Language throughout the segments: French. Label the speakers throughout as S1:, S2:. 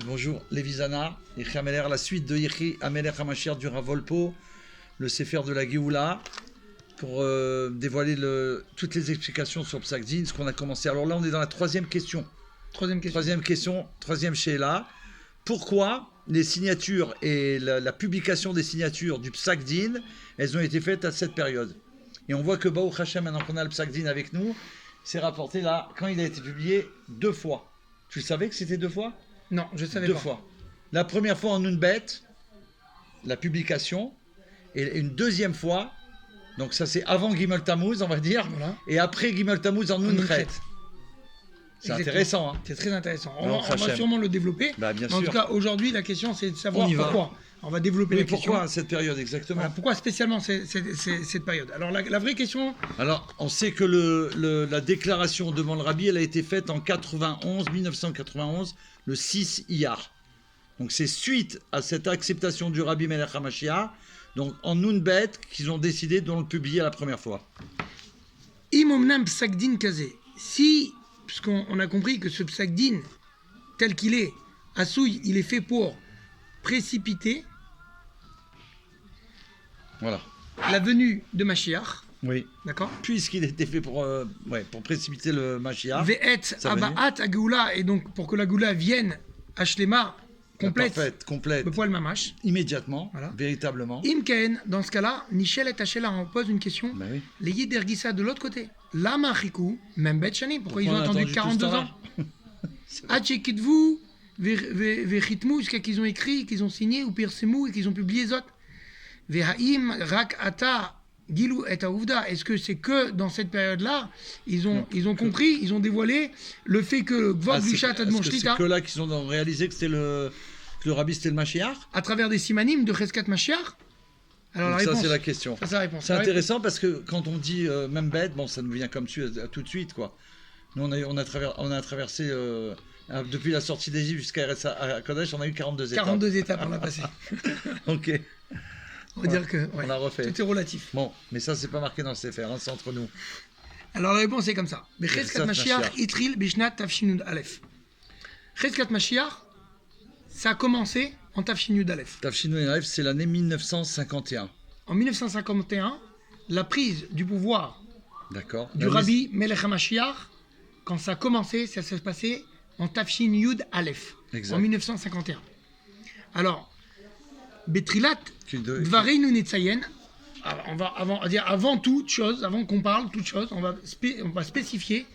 S1: Bonjour, Lévi Zana, Yechi Ameler, la suite de Yechi Ameler HaMashiach du Rav Wolpo, le Sefer de la Géoula, pour dévoiler toutes les explications sur Psak Din, ce qu'on a commencé. Alors là, on est dans la troisième question. Troisième Sheila. Pourquoi les signatures et la publication des signatures du Psak Din, elles ont été faites à cette période? Et on voit que Baruch Hashem, maintenant qu'on a le Psak Din avec nous, c'est rapporté là, quand il a été publié 2 fois. Tu savais que c'était 2 fois?
S2: Non, je savais
S1: 2
S2: pas.
S1: fois. La première fois en Nunbet, la publication, et une deuxième fois, donc ça c'est avant Gimel Tammuz, on va dire,
S2: Voilà.
S1: et après Gimel Tammuz en Nunret. C'est
S2: Exactement.
S1: intéressant, hein.
S2: C'est très intéressant.
S1: Alors,
S2: On va sûrement le développer.
S1: Bah, bien
S2: En
S1: sûr.
S2: tout cas, aujourd'hui, la question, c'est de savoir
S1: On y va.
S2: pourquoi. On va développer
S1: Mais
S2: la question.
S1: pourquoi à cette période exactement?
S2: Voilà, pourquoi spécialement cette période? Alors, la vraie question...
S1: Alors, on sait que la déclaration devant le Rabbi, elle a été faite en 1991, le 6 Iyar. Donc, c'est suite à cette acceptation du Rabbi Melech HaMashiach, donc en Nunbet, qu'ils ont décidé de le publier la première fois.
S2: Imomnam Psak Din Kazé. Si, puisqu'on a compris que ce Psak Din, tel qu'il est, Assouille, il est fait pour précipiter
S1: Voilà.
S2: la venue de Mashiach,
S1: Oui.
S2: d'accord?
S1: Puisqu'il était fait pour précipiter le Mashiach.
S2: Ve'et
S1: sa venue.
S2: Abaat Ageoula, et donc pour que la Goula vienne Ashlema, complète,
S1: Complète.
S2: le poil mamash.
S1: Immédiatement,
S2: Voilà.
S1: véritablement.
S2: Imken, dans ce cas-là, Nichel et Tachela, on pose une question.
S1: Ben oui.
S2: Les Yidergissa de l'autre côté. Lama Chikou, même Bet Shani, pourquoi ils ont
S1: on a
S2: attendu
S1: tout ce
S2: 42
S1: temps-là?
S2: ans? Hachekidvu, Vechitmu, jusqu'à qu'ils ont écrit, qu'ils ont signé, ou Pirsemou, et qu'ils ont publié Zot. Vehaim, Rak Ata, Gilou et Aouvda. Est-ce que c'est que dans cette période-là, ils ont compris, ils ont dévoilé le fait que Gvod Gushat Admon
S1: Est-ce que
S2: Shlita,
S1: c'est que là qu'ils ont réalisé que que le Rabbi c'était le Mashiach?
S2: à travers des simanim de Cheskat Mashiach? Alors
S1: Donc
S2: la
S1: ça
S2: réponse.
S1: c'est la question.
S2: Ça, c'est la réponse.
S1: C'est
S2: La
S1: intéressant parce que quand on dit même bête, bon ça nous vient comme tout de suite quoi. Nous on a traversé depuis la sortie d'Égypte jusqu'à à Kodesh, on a eu 42 étapes.
S2: 42 étapes, on a passé.
S1: Ok.
S2: On va dire que ouais,
S1: On l'a refait.
S2: tout est relatif.
S1: Bon, mais ça c'est pas marqué dans le Sefer, hein, c'est entre nous.
S2: Alors la réponse est comme ça. Cheskat
S1: Cheskat
S2: Mashiach
S1: Mashiach.
S2: Itril Bishnat Tafshinud Aleph. Cheskat Mashiach, ça a commencé en Tafshinud Aleph.
S1: Tafshin Elef, c'est l'année 1951.
S2: En 1951, la prise du pouvoir
S1: D'accord.
S2: du Rabbi Melech HaMashiach, quand ça a commencé, ça s'est passé en Tafshin Yud Aleph,
S1: Exact.
S2: en 1951. Alors, Betrilat,
S1: Qui de-
S2: Dvareinu Netzayen, avant toute chose, avant qu'on parle toute chose, on va spécifier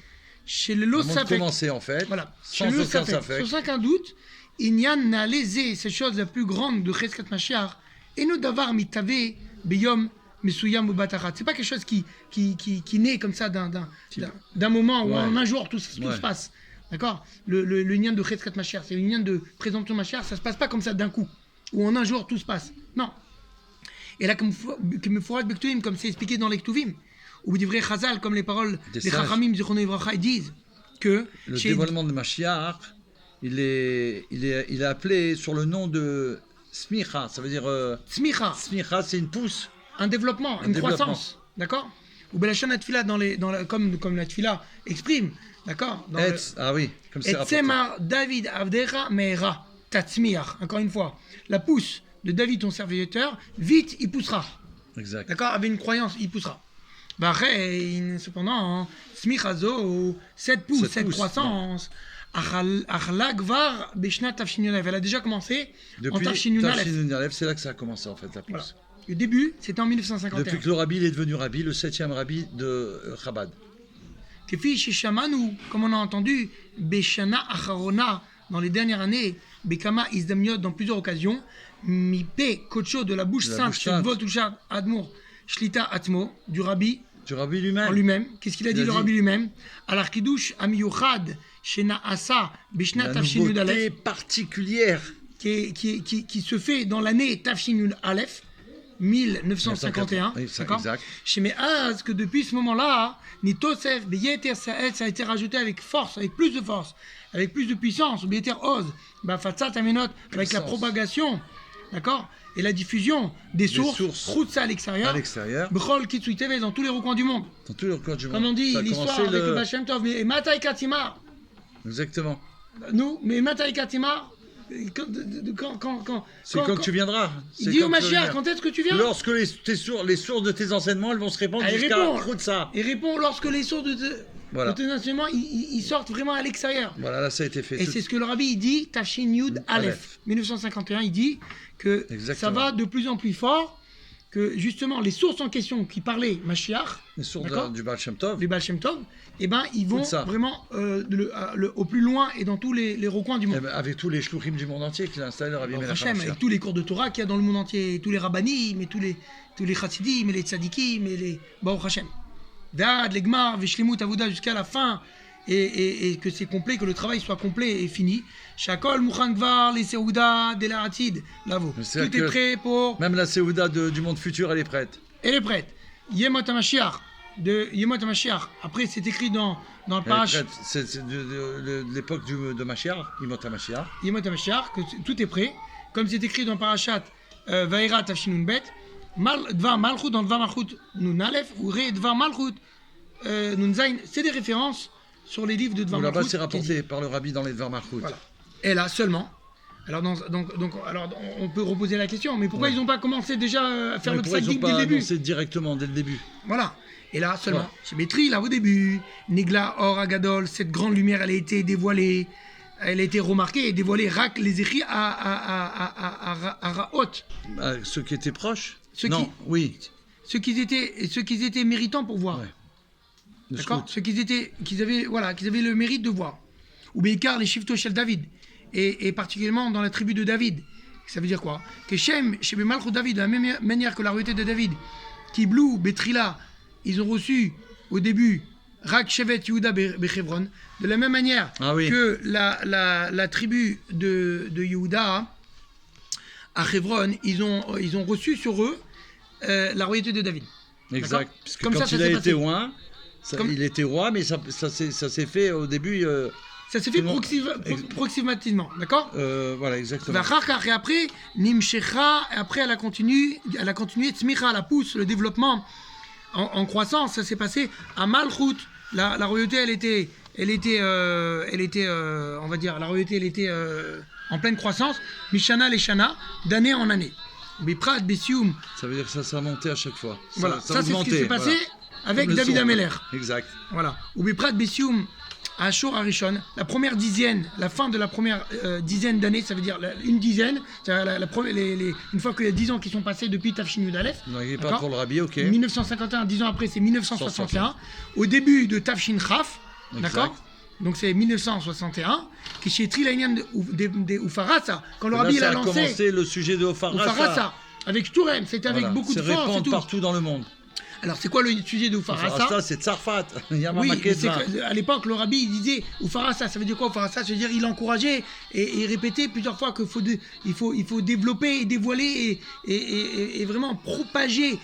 S2: chez le
S1: Avant de
S2: Losafek.
S1: commencer en fait,
S2: Voilà,
S1: sans
S2: chez le
S1: aucun
S2: Losafek,
S1: safek.
S2: sans aucun doute, Inyan n'a lésé cette chose la plus grande de Cheskat Mashiach, et nous d'avoir mitave beyom mesuyam ou batarat. C'est pas quelque chose qui naît comme ça d'un moment où
S1: Ouais.
S2: en un jour tout se
S1: Ouais.
S2: passe. D'accord? Le lien de Cheskat Mashiach, c'est une lien de présomption Mashiach, ça se passe pas comme ça d'un coup, où en un jour tout se passe. Non. Et là, comme Meforat Bektuvim, comme c'est expliqué dans les Ktuvim, ou des vrais Chazal, comme les paroles
S1: Des
S2: des
S1: sages.
S2: Chachamim, Zichrono Ivracha, ils disent que
S1: Le
S2: chez-
S1: dévoilement de Mashiach, il est appelé sur le nom de Smicha, ça veut dire
S2: Tzmicha,
S1: Smicha, c'est une pousse.
S2: un développement, une
S1: développement.
S2: croissance, d'accord? Ou Belachon Atfila, comme la Tfila exprime, d'accord? Dans le-
S1: Etz, ah oui, comme c'est
S2: Et
S1: rapporté.
S2: Tzemar David Avdecha Meira Tatzmiach, encore une fois, la pousse de David ton serviteur, vite il poussera,
S1: Exact.
S2: d'accord? Avec une croyance, il poussera. Bah après, cependant, Smichazo, cette pousse,
S1: Cette
S2: cette
S1: pousse,
S2: croissance, Achla Gvar Beshnat Tafshin Yud Aleph, elle a déjà commencé en
S1: Depuis
S2: Tafshin Yud Aleph.
S1: Tafshin Aleph, c'est là que ça a commencé en fait la
S2: Voilà.
S1: pousse.
S2: Le début, c'était en 1951.
S1: Depuis que le Rabbi il est devenu Rabbi, le 7e Rabbi de Chabad.
S2: Kefi Shishamanu, comme on a entendu, Beshana Acharona, dans les dernières années, Bekama Izdamniot, dans plusieurs occasions, Mipe Kocho, de la bouche
S1: De la
S2: sainte,
S1: bouche
S2: chez
S1: sainte.
S2: Votusha Admour, Shlita Atmo, du Rabbi
S1: Du Rabbi
S2: en
S1: lui-même.
S2: lui-même. Qu'est-ce qu'il a dit,
S1: Il a
S2: le
S1: dit-
S2: Rabbi lui-même? Al-Arkidush Amiyuchad, Shena Asa, Bishnat
S1: La
S2: Tafshin Yud
S1: nouveauté
S2: Aleph,
S1: particulière.
S2: qui se fait dans l'année Tafshin Yud Aleph, 1951,
S1: Oui, ça,
S2: d'accord?
S1: exact.
S2: Chez Me'az, que depuis ce moment-là, Nitosef, Beyeter Sa'ed, ça a été rajouté avec force, avec plus de force, avec plus de puissance, Beyeter Oz, Fatsat Amenot, avec la
S1: Puissance.
S2: propagation, d'accord? Et la diffusion des sources, Khoutsa à l'extérieur,
S1: À l'extérieur,
S2: Bechol Kitsui TV, dans tous les recoins du monde.
S1: dans tous les recoins du monde.
S2: Comme on dit,
S1: Ça a
S2: l'histoire
S1: commencé
S2: avec le Bachem Tov, et Matai Katima,
S1: Exactement.
S2: nous, mais Mataï Katima, quand
S1: C'est quand tu viendras.
S2: il
S1: C'est
S2: dit
S1: quand
S2: au
S1: tu vas
S2: Mashiach,
S1: venir.
S2: quand est-ce que tu viens?
S1: Lorsque les sources de tes enseignements, elles vont se répandre
S2: Ah, il
S1: jusqu'à
S2: répond.
S1: Khoutsa.
S2: Il répond lorsque les sources
S1: Voilà.
S2: de tes enseignements, ils sortent vraiment à l'extérieur.
S1: Voilà, là ça a été fait.
S2: Et
S1: Tout-
S2: c'est ce que le rabbi il dit, Tafshin Yud Aleph, 1951, il dit que
S1: Exactement.
S2: ça va de plus en plus fort, que justement les sources en question qui parlaient Mashiach,
S1: Les sources
S2: d'accord,
S1: du Baal Shem Tov.
S2: du Baal Shem Tov, eh ben, ils vont
S1: ça.
S2: vraiment au plus loin et dans tous les recoins du
S1: Eh
S2: monde.
S1: ben, avec tous les shluchim du monde entier qu'il a installé le Rabbi
S2: Baruch
S1: Melech
S2: Hashem,
S1: HaMashiach.
S2: avec tous les cours de Torah qu'il y a dans le monde entier, et tous les rabbanim, et tous les chassidim, et les tzadikim, et les Baruch Hashem. D'ad, les gmar, veshlimut avoda jusqu'à la fin, et que c'est complet, que le travail soit complet et fini. Shakol mouchan gvar, les seouda, de la hatid, lavo.
S1: C'est
S2: Tout est
S1: que-
S2: prêt pour...
S1: Même la Séouda du monde futur, elle est prête.
S2: Elle est prête. Yemot HaMashiach, de Yemot HaMashiach. Après, c'est écrit dans le
S1: Elle est
S2: parash
S1: prête. C'est de l'époque de Mashiach, Imot HaMashiach.
S2: Yemot HaMashiach, que tout est prêt. Comme c'est écrit dans le parashat Vaïra Tafshin Nun Bet, Dvar Malchut, dans Dvar Malchut Nun Aleph, ou Re Dvar Malchut Nun Zain, c'est des références sur les livres de Dvar
S1: Où
S2: Malchut.
S1: là-bas, c'est
S2: qui dit-
S1: rapporté par le Rabbi dans les Dvar Malchut.
S2: Voilà. Et là seulement. Alors, alors, on peut reposer la question, mais pourquoi
S1: Ouais.
S2: ils n'ont pas commencé déjà à faire
S1: Mais
S2: le
S1: pourquoi ils
S2: psadik
S1: n'ont
S2: dès le
S1: pas
S2: début?
S1: annoncé directement dès le début?
S2: Voilà. Et là seulement,
S1: Ouais.
S2: chez Bétri, là au début, Nigla Or Agadol, cette grande lumière, elle a été dévoilée, elle a été remarquée et dévoilée, Rak les écrits à Raot.
S1: Ah, ceux qui étaient proches?
S2: Ceux
S1: Non,
S2: qui-
S1: oui.
S2: Ceux qui étaient méritants pour voir.
S1: Ouais. Le
S2: D'accord?
S1: scout.
S2: Ceux qu'ils avaient le mérite de voir. Ou Békar, les Shifto Shel David. Et particulièrement dans la tribu de David. Ça veut dire quoi? Que Shem, Shebe Malchut David, de la même manière que la royauté de David, Kiblou, Betrila, ils ont reçu au début Rak Shevet Yehuda Bechevron. De la même manière
S1: Ah oui.
S2: que la tribu de Yehuda à Chevron, ils ont reçu sur eux la royauté de David.
S1: Exact.
S2: D'accord?
S1: Parce que
S2: Comme
S1: quand
S2: ça
S1: il
S2: s'est
S1: a
S2: passé.
S1: été roi,
S2: Comme-
S1: il était roi, mais ça s'est fait au début.
S2: Ça s'est fait
S1: Tout le monde-
S2: proximativement, d'accord?
S1: Voilà, exactement.
S2: Et après, Nimshecha, et après elle a continué, Tzmicha, la pousse, le développement en croissance, ça s'est passé à Malchut. La royauté, elle était, on va dire, la royauté, elle était en pleine croissance, Mishana Leshana, d'année en année. Biprat, Bessium,
S1: Ça veut dire que ça montait à chaque fois.
S2: voilà, ça c'est ce qui
S1: augmentait,
S2: s'est passé
S1: voilà.
S2: avec
S1: Comme le
S2: David
S1: son,
S2: Ameler.
S1: Exact.
S2: Voilà. Ou Biprat Bessium Ashur Arishon, la première dizaine, la fin de la première dizaine d'années, ça veut dire une dizaine, c'est-à-dire une fois qu'il y a 10 ans qui sont passés depuis Tafshin Yud Aleph.
S1: Donc il n'est pas
S2: D'accord.
S1: pour le Rabbi, ok.
S2: 1951, 10 ans après, c'est 1961. Au début de Tafshin Chaf,
S1: Exact.
S2: d'accord. Donc c'est 1961, qui chez Trilainian de Ufarasa, quand le
S1: Là,
S2: Rabbi il
S1: ça
S2: a
S1: a
S2: lancé
S1: commencé le sujet de Ofarasa.
S2: Ufarasa, avec Shturem, c'était avec
S1: Voilà.
S2: beaucoup de
S1: C'est
S2: force et
S1: répandre
S2: tout.
S1: partout dans le monde.
S2: Alors c'est quoi le sujet de Ufarasa?
S1: Ofarasa, c'est Tsarfat. Yama
S2: Oui, mais
S1: Makedva.
S2: à l'époque, le rabbi il disait Ufarasa, ça veut dire quoi Ufarasa? Ça veut dire il encourageait et répétait plusieurs fois qu'il faut développer et dévoiler et vraiment propager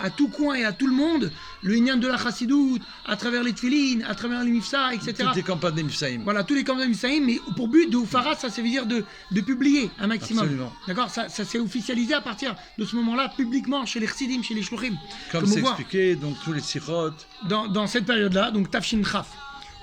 S2: à tout coin et à tout le monde le Inyan de la Chassidoute, à travers les Tfilin, à travers les Mifsa, etc.
S1: Toutes les campagnes des Mifsaïm.
S2: Voilà, tous les camps de Misaïm, mais pour but de Ufarasa, ça veut dire de publier un maximum.
S1: Absolument.
S2: D'accord, ça s'est officialisé à partir de ce moment-là, publiquement, chez les Chassidim, chez les Shluchim.
S1: Comme
S2: on
S1: c'est
S2: voit
S1: expliqué, donc tous les sirotes.
S2: dans cette période-là, donc Tafshin Chaf.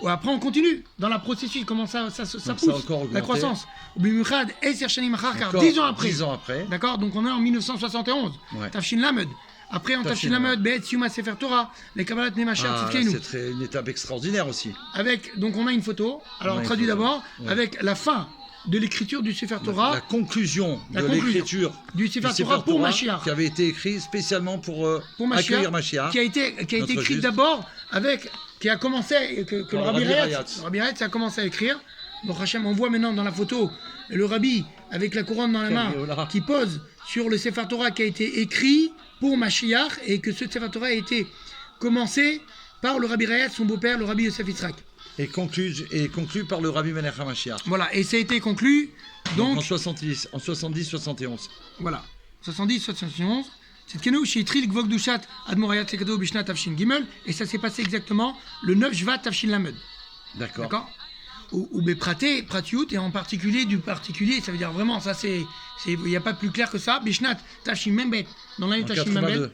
S2: Après, on continue dans la processus, comment ça
S1: Donc,
S2: pousse,
S1: ça a encore augmenté.
S2: la croissance. Bimichad, Eser Shanim Achar Kar,
S1: Encore
S2: 10 ans après.
S1: 10 ans après.
S2: D'accord, donc on est en 1971.
S1: Ouais.
S2: Tafshin Lamed. Après, en Tafshin
S1: Tafshin
S2: Lamed, Be'et Yuma Sefer Torah, les Kabbalat Nemashar
S1: Ah,
S2: Tzidkenu.
S1: c'est une étape extraordinaire aussi.
S2: Avec, donc on a une photo. Alors,
S1: On a
S2: on
S1: une
S2: traduit
S1: photo.
S2: d'abord
S1: Ouais.
S2: avec la fin de l'écriture du Sefer Torah.
S1: La conclusion
S2: La
S1: de
S2: conclusion
S1: l'écriture
S2: du Sefer Torah pour Mashiach.
S1: qui avait été écrit spécialement pour accueillir Mashiach.
S2: qui a été
S1: Notre
S2: écrit
S1: juste.
S2: d'abord avec, qui a commencé, que le
S1: Par le
S2: Rabbi
S1: Rabbi
S2: Rayatz,
S1: Rayatz.
S2: le Rabbi Rayatz a commencé à écrire. Donc Hachem, on voit maintenant dans la photo le Rabbi avec la couronne dans la main
S1: Voilà.
S2: qui pose sur le Sefer Torah qui a été écrit pour Mashiach et que ce Sefer Torah a été commencé par le Rabbi Rayatz, son beau-père, le Rabbi Yosef Yitzhak.
S1: Et conclu par le Rabbi Melech HaMashiach.
S2: Voilà, et ça a été conclu
S1: Donc
S2: donc
S1: en 70-71.
S2: voilà, 70-71. C'est Kenou chez Tril Gvog Dushat Admorayat Sekado Bishnat Tafshin Gimel et ça s'est passé exactement le 9 Shvat Tafshin Lamed.
S1: D'accord.
S2: D'accord. Ou Bepraté, Pratiout, et en particulier du particulier, ça veut dire vraiment, ça c'est, il n'y a pas plus clair que ça. Bishnat Tafshin Membet, dans l'année
S1: En
S2: Tafshin Membet,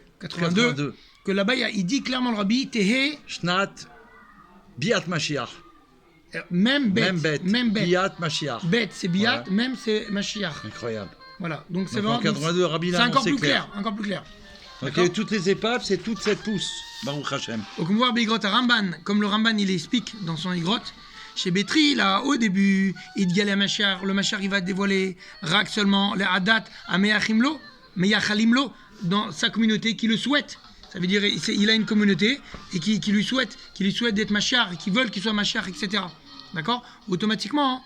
S2: Même bête.
S1: Même bête. Biat, Mashiach.
S2: Bête, c'est Biat, même c'est Mashiach.
S1: Incroyable.
S2: Voilà, donc c'est
S1: Donc,
S2: vraiment.
S1: en 82, Rabbi
S2: C'est
S1: Lahon,
S2: encore
S1: c'est
S2: plus
S1: clair.
S2: clair, encore plus clair.
S1: Donc,
S2: D'accord.
S1: toutes les épaves, c'est toute cette pousse. Baruch Hashem.
S2: Donc on voit Bigrot à Ramban, comme le Ramban il explique dans son Igrot, chez Betri, là, au début, il dit à Machar, le Machar il va dévoiler Rak seulement, les Hadat, à Meyachalimlo, dans sa communauté qui le souhaite. Ça veut dire il a une communauté et qui lui souhaite d'être Machar, et qui veulent qu'il soit Machar, etc. D'accord. Automatiquement, hein,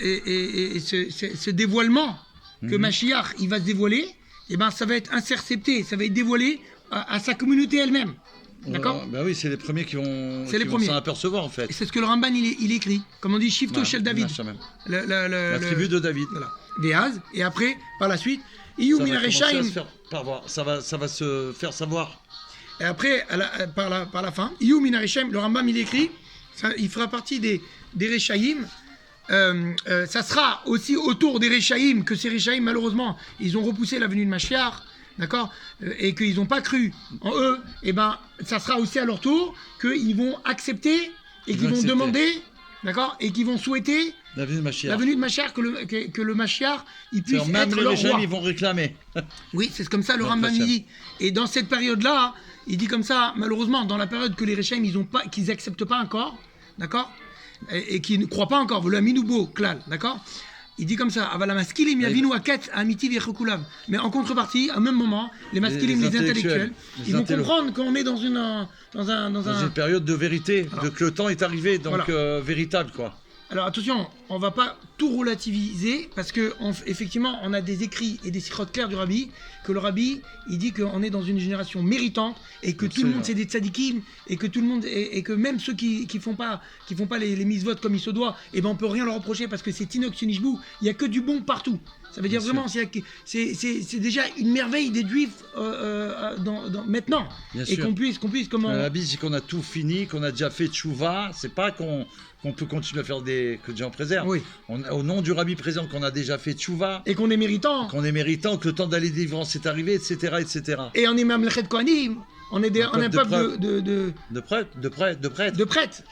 S2: et ce dévoilement que Mashiach il va se dévoiler, et ben ça va être intercepté, ça va être dévoilé à sa communauté elle-même. D'accord.
S1: Bah oui, c'est les premiers qui vont s'en apercevoir en fait.
S2: Et c'est ce que le Ramban il écrit. Comme on dit, Shifto Shel David.
S1: La tribu de David.
S2: Voilà. Véaz. Et après, par la suite, Iyou Minarechaim.
S1: Ça va se faire savoir.
S2: Et après, par la fin, Iyou Minarechaim, le Rambam il écrit, il fera partie des Rechaim. Ça sera aussi autour des Rechaim que ces Rechaim, malheureusement, ils ont repoussé la venue de Mashiach. D'accord, et qu'ils n'ont pas cru en eux, et ben ça sera aussi à leur tour qu'ils vont accepter et qu'ils vont demander, d'accord, et qu'ils vont souhaiter
S1: la venue de
S2: Mashiach, que le Mashiach il puisse
S1: même
S2: être
S1: les
S2: leur
S1: Réchaim,
S2: roi.
S1: ils vont réclamer.
S2: Oui, c'est comme ça le Rambam il dit. Et dans cette période-là, il dit comme ça, malheureusement, dans la période que les Réchaim qu'ils acceptent pas encore, d'accord, et qui ne croient pas encore, le Aminubo Klal, d'accord. Il dit comme ça, mais en contrepartie, à un même moment, les masculines, les intellectuels, ils vont comprendre qu'on est dans une
S1: période de vérité,
S2: alors,
S1: que le temps est arrivé, donc voilà. Véritable quoi.
S2: Alors attention, on va pas tout relativiser parce que effectivement, on a des écrits et des sirotes clairs du Rabbi que le Rabbi, il dit qu'on est dans une génération méritante et que tout le monde c'est des tzadikim et que tout le monde et que même ceux qui font pas les mises-votes comme il se doit, et ben on peut rien leur reprocher parce que c'est Tinoch Sunishbou, il y a que du bon partout. Ça veut dire vraiment c'est déjà une merveille des Juifs maintenant.
S1: Bien
S2: et
S1: sûr.
S2: qu'on puisse comment
S1: la Rabbi dit qu'on a tout fini, qu'on a déjà fait tchouva, c'est pas qu'on peut continuer à faire que Dieu en préserve.
S2: Oui.
S1: Au nom du Rabbi présent qu'on a déjà fait tchouva.
S2: Et qu'on est méritant.
S1: Que le temps d'aller délivrance est arrivé, etc., etc.
S2: Et on est Mamlechet Kohanim. On est un peuple
S1: de prêtres.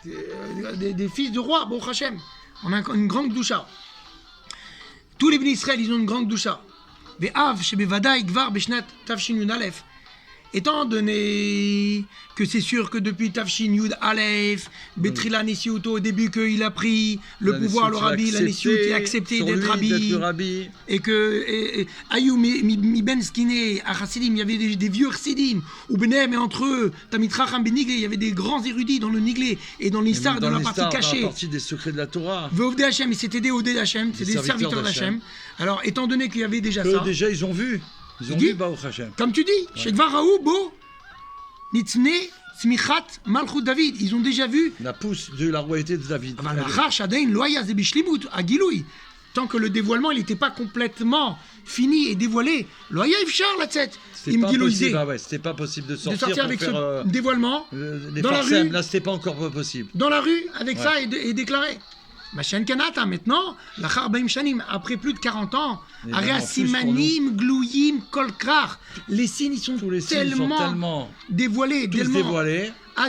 S2: Des fils de rois, Baruch Hashem. On a une grande doucha. Tous les bénis Israël, ils ont une grande doucha. Ve'av shebevadai gvar beshnat tavshin yud alef. Étant donné que c'est sûr que depuis Tafshin Yud Aleph, Betrila Nesiuto, au début qu'il a pris le pouvoir, le Rabbi, la Nesiut, il a accepté d'être Rabbi, et que Ayou mi ben Skine, à Chassidim, il y avait des vieux Chassidim, ou Benem, et entre eux, Tamit Racham ben Niglé, il y avait des grands érudits dans le Niglé, et dans l'Istar, dans la partie cachée.
S1: Dans la partie des secrets de la Torah.
S2: Ve'ovdei Hashem, et c'était des Ovdei Hashem, c'est des serviteurs d'Hashem. Alors, étant donné qu'il y avait déjà ça.
S1: Déjà, ils ont vu. Ils ont vu Baruch Hashem.
S2: Comme tu dis, chez Gvaraou, Bo, Nitzne, Smichat, Malchut David, ils ont déjà vu.
S1: La pousse de la royauté de David.
S2: Tant que le dévoilement il n'était pas complètement fini et dévoilé,
S1: c'était pas possible de sortir
S2: avec ce dévoilement
S1: dans la rue. Là, c'était pas encore possible.
S2: Dans la rue, avec ça et déclarer. Machin Kanata, maintenant, après plus de 40 ans, Simanim, Glouyim, Kolkrar, les signes ils sont tellement dévoilés,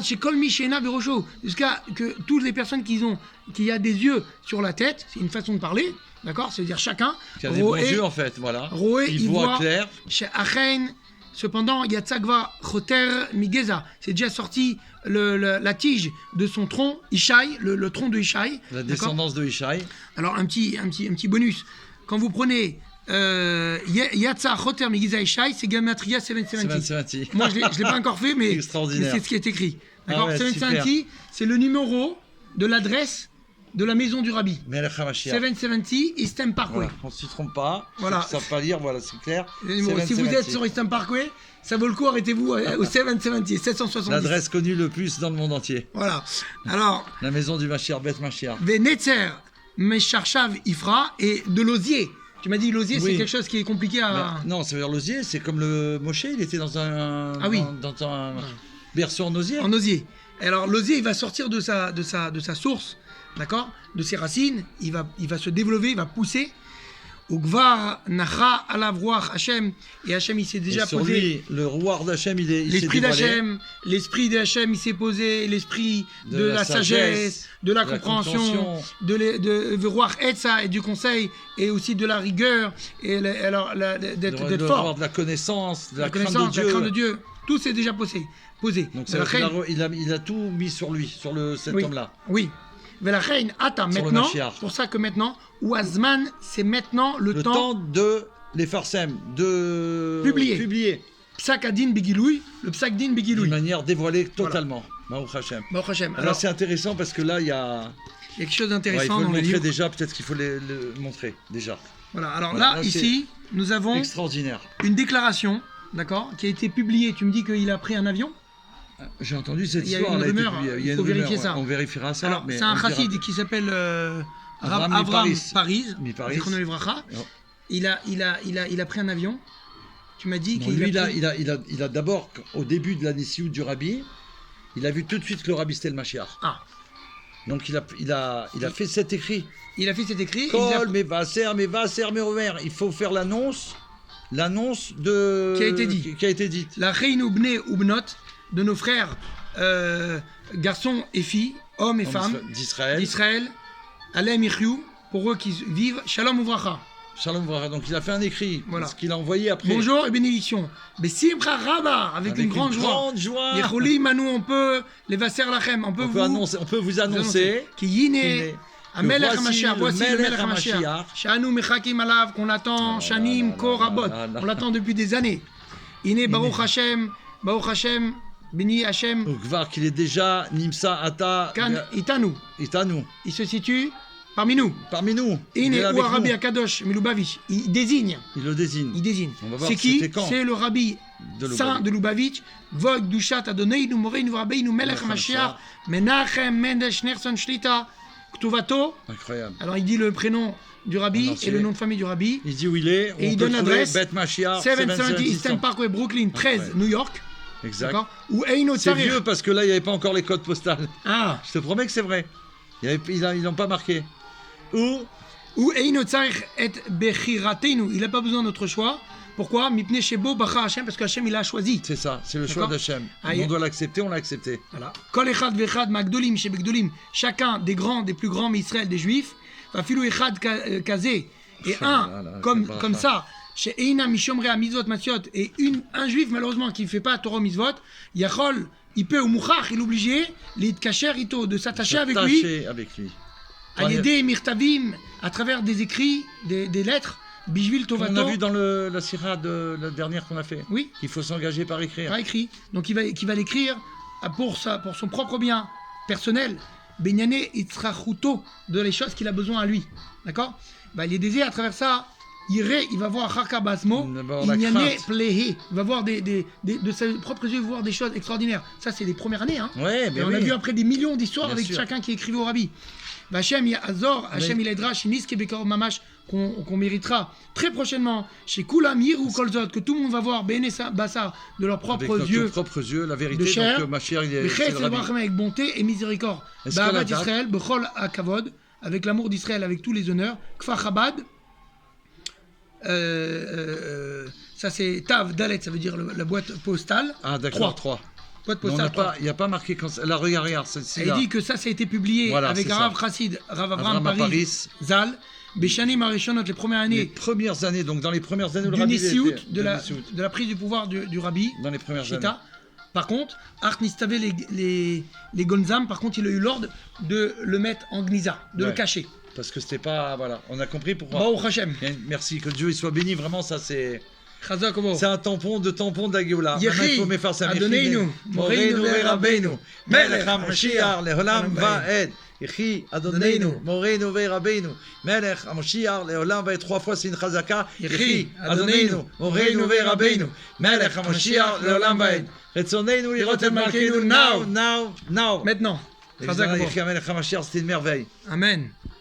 S2: chez Kolmishena Berosho, jusqu'à que toutes les personnes qui a des yeux sur la tête, c'est une façon de parler, d'accord, c'est-à-dire chacun.
S1: Qui a des bons yeux en fait, voilà.
S2: Il voit
S1: clair.
S2: Chez Achen, cependant, il y a Tsagva Choter Migeza, c'est déjà sorti la tige de son tronc, Ishaï, le tronc de Ishaï.
S1: La descendance de Ishaï.
S2: Alors, un petit bonus. Quand vous prenez Yatsa Choter Migeza Ishaï, c'est Gematria 770. Moi, je ne l'ai pas encore fait, mais c'est ce qui est écrit. D'accord, 770, c'est le numéro de l'adresse de la maison du Rabbi. 770, Eastern Parkway.
S1: Voilà, on ne s'y trompe pas.
S2: Voilà.
S1: Ceux qui ne savent pas lire, voilà, c'est clair.
S2: Si vous êtes sur Eastern Parkway, ça vaut le coup, arrêtez-vous au 770, 770.
S1: L'adresse connue le plus dans le monde entier.
S2: Voilà. Alors.
S1: La maison du Mashiach, Beth Mashiach.
S2: Venetzer, Mesharshav, Ifra, et de l'osier. Tu m'as dit l'osier, c'est quelque chose qui est compliqué à.
S1: Non, ça veut dire l'osier, c'est comme le Moshe, il était dans un.
S2: Ah oui.
S1: Dans un berceau en osier.
S2: En osier. Alors l'osier, il va sortir de sa source, d'accord, de ses racines, il va se développer, il va pousser. Ugvar nacha alav ruach Hashem. Et Hashem, il s'est déjà
S1: Et sur
S2: posé.
S1: lui, le roi d'Hachem, il s'est
S2: L'esprit
S1: dévoilé.
S2: d'Hachem, l'esprit d'Hachem, il s'est posé, l'esprit de la sagesse, de la compréhension, de Ruach Etza et du conseil, et aussi de la rigueur, et d'être
S1: Le
S2: fort.
S1: roi de la connaissance, de
S2: La
S1: la crainte
S2: connaissance,
S1: de
S2: la crainte de
S1: Dieu.
S2: Dieu, tout s'est déjà posé.
S1: Donc ça, il a tout mis sur lui, sur cet
S2: Oui.
S1: homme-là.
S2: Oui. Velachein, Ata,
S1: Sur le
S2: maintenant,
S1: Mashiach.
S2: pour ça que maintenant, ou Azman, c'est maintenant le
S1: Le
S2: temps,
S1: temps de les farsem, de
S2: Publier. Psak Adin Begiloui, le Psak Din
S1: d'une
S2: Begiloui.
S1: manière dévoilée totalement. Baruch Hashem.
S2: Baruch Hashem.
S1: Alors
S2: Alors,
S1: c'est intéressant parce que là, il y a
S2: quelque chose
S1: ouais, il
S2: d'intéressant
S1: faut le
S2: dans le
S1: montrer
S2: livre.
S1: déjà, peut-être qu'il faut le montrer déjà.
S2: Voilà, alors
S1: Voilà,
S2: là,
S1: là,
S2: ici, nous avons
S1: Extraordinaire.
S2: une déclaration, d'accord, qui a été publiée. Tu me dis qu'il a pris un avion.
S1: J'ai entendu cette
S2: Il y a
S1: histoire.
S2: une
S1: elle a été
S2: rumeur,
S1: publiée.
S2: il
S1: Il y a
S2: faut
S1: une rumeur,
S2: vérifier
S1: ouais.
S2: ça.
S1: On vérifiera ça.
S2: Alors,
S1: mais
S2: c'est un
S1: on dira-
S2: chassid qui s'appelle
S1: Avram
S2: Avram
S1: Miparis.
S2: Paris,
S1: Miparis.
S2: Zichrono Livracha.
S1: Oh.
S2: Il a pris un avion. Tu m'as dit
S1: Non,
S2: qu'il
S1: lui,
S2: a pris...
S1: il a d'abord, au début de la Nissiout du Rabbi, il a vu tout de suite que le Rabbi c'était le Mashiach.
S2: Ah,
S1: Donc il a fait cet écrit.
S2: il a fait cet écrit. et il a-
S1: Kol, mais va, mais Omer. Il faut faire l'annonce de
S2: Qui a été dit.
S1: qui a été dite.
S2: La reine Ubne Ubnot, de nos frères garçons et filles, hommes et femmes
S1: d'Israël.
S2: d'Israël, Alem Ichyu, pour eux qui vivent, Shalom Uvracha.
S1: Shalom Vracha. Donc il a fait un écrit.
S2: Voilà.
S1: Ce qu'il a envoyé après.
S2: Bonjour et bénédiction. Besimcha Rabba, avec une grande joie. Yecholi Manu, on peut les Vaser Lachem, on peut
S1: On peut vous annoncer.
S2: Qui Yine,
S1: que
S2: Amelech
S1: voici
S2: HaMashiach,
S1: le
S2: voici le
S1: Melech
S2: Melech HaMashiach.
S1: HaMashiach.
S2: Shanu Mechakim Alav, qu'on attend, Shanim, Korabot. On l'attend depuis des années. Ine Baruch Hashem, béni Hashem,
S1: Donc voir qu'il est déjà Nimsa Ata
S2: Kan Itanu.
S1: Itanu.
S2: Il se situe parmi nous.
S1: Parmi nous. Il
S2: Ine
S1: est
S2: ou
S1: avec
S2: Rabbi
S1: nous.
S2: Akadoshe Milubavitch. Il désigne.
S1: Il le désigne. On va voir
S2: C'est qui?
S1: c'était quand
S2: C'est le Rabbi
S1: de
S2: Saint de Lubavitch. Vod Dushat Adoneinu Moreinu Rabbeinu Melech Mashiach Menachem Mendesh Nerson Shlita Ktuvato.
S1: Incroyable.
S2: Alors il dit le prénom du
S1: En
S2: Rabbi
S1: entier.
S2: et le nom de famille du Rabbi.
S1: Il dit où il est.
S2: Et
S1: on
S2: il
S1: peut
S2: donne
S1: trouver
S2: l'adresse.
S1: Bet Mashiach.
S2: 770 Eastern Parkway, Brooklyn 13,
S1: Incroyable.
S2: New York.
S1: Exact.
S2: D'accord. Ou Eino
S1: C'est
S2: Tsarir.
S1: vieux parce que là il n'y avait pas encore les codes postales.
S2: Ah.
S1: Je te promets que c'est vrai. Ils n'ont pas marqué.
S2: Ou Eino Tsarir et Bechiratenu. Il n'a pas besoin de notre choix. Pourquoi? Mipne Shebo Bacha Hashem, parce que Hashem il a choisi.
S1: C'est ça, c'est le choix
S2: D'accord.
S1: d'Hachem.
S2: Ah,
S1: On doit l'accepter, on l'a accepté.
S2: Voilà. Kol echad vechad magdolim shebegdolim. Chacun des grands, des plus grands Israël des Juifs. Vafilu echad kazé. Et comme ça. Chez Eina Mishomre Amizot Matiot. Et un Juif malheureusement qui ne fait pas Torah Mitzvot. Yachol, il peut ou mouchach, il est obligé. L'itkacher ito, de s'attacher avec lui. Ayede Mirtavim, à travers des écrits, des lettres. Bijvil Tovato.
S1: On a vu dans la sira de la dernière qu'on a fait.
S2: Oui.
S1: Il faut s'engager par écrire.
S2: Pas écrit. Donc il va l'écrire pour son propre bien personnel. Benyane Itzrachuto, de les choses qu'il a besoin à lui. D'accord. Il est désiré à travers ça. Il va voir Chaka Basmo. Inyane Plehe. Il va voir de ses propres yeux, voir des choses extraordinaires. Ça, c'est les premières années. Hein.
S1: Ouais,
S2: Et on a vu après des millions d'histoires
S1: Bien
S2: avec
S1: sûr.
S2: chacun qui écrivait au Rabbi. Hachem Azor, Hachem il aidera chez Niske Bekor Mamash, qu'on méritera très prochainement chez Kulam Yiru Kolzot, que tout le monde va voir Bene Bassar de leurs propres
S1: Avec
S2: yeux.
S1: nos propres yeux, la vérité.
S2: de chair.
S1: Donc Mashiach, c'est
S2: Bechet
S1: le Rabbi.
S2: Sebrachem avec bonté et miséricorde.
S1: Est-ce que la
S2: Ba'avat
S1: date-
S2: Israël, Bechol Akavod, avec l'amour d'Israël, avec tous les honneurs. Kfar Chabad. Ça c'est Tav Dalet, ça veut dire la boîte postale.
S1: Ah d'accord, 3.
S2: Boîte
S1: Il
S2: postale 3.
S1: n'y a pas marqué quand. Là, regarde,
S2: Et
S1: c'est
S2: il
S1: là.
S2: dit que ça a été publié
S1: Voilà,
S2: avec
S1: c'est
S2: un
S1: ça.
S2: Rav Chassid, Rav Avram
S1: Avram à
S2: Paris,
S1: Paris.
S2: Zal, Beshanim Arishonot, les premières
S1: Les
S2: années
S1: premières années, donc dans les premières années où le
S2: du
S1: Rabbi
S2: Nesiut,
S1: était-
S2: de la
S1: Nesiut.
S2: prise du pouvoir du Rabbi,
S1: Dans les premières années.
S2: Shita. Par contre, Art Nistave les Gonzam, par contre, il a eu l'ordre de le mettre en Gnisa, de le
S1: Ouais.
S2: cacher.
S1: Parce que c'était pas. Voilà, on a compris pourquoi.
S2: Baruch Hashem.
S1: Bien, merci, que Dieu il soit béni, vraiment, ça c'est.
S2: Chazak Obo.
S1: C'est un tampon de la Géoula.
S2: Yechi,
S1: Maintenant, il faut me faire ça.
S2: Adonneinu, Moreinu ve'Rabbeinu,
S1: Melech HaMashiach le'olam va'ed. Yechi, Adonneinu, Moreinu ve'Rabbeinu, Melech HaMashiach le'olam va'ed. 3 fois, c'est une chazaka.
S2: Yechi,
S1: Adonneinu, Moreinu ve'Rabbeinu, Melech HaMashiach le'olam va'ed. Retzoneinu lirot et malkeinu now.
S2: Maintenant. Chazak Obo.
S1: Yechi, Melech HaMashiach, c'était une merveille.
S2: Amen.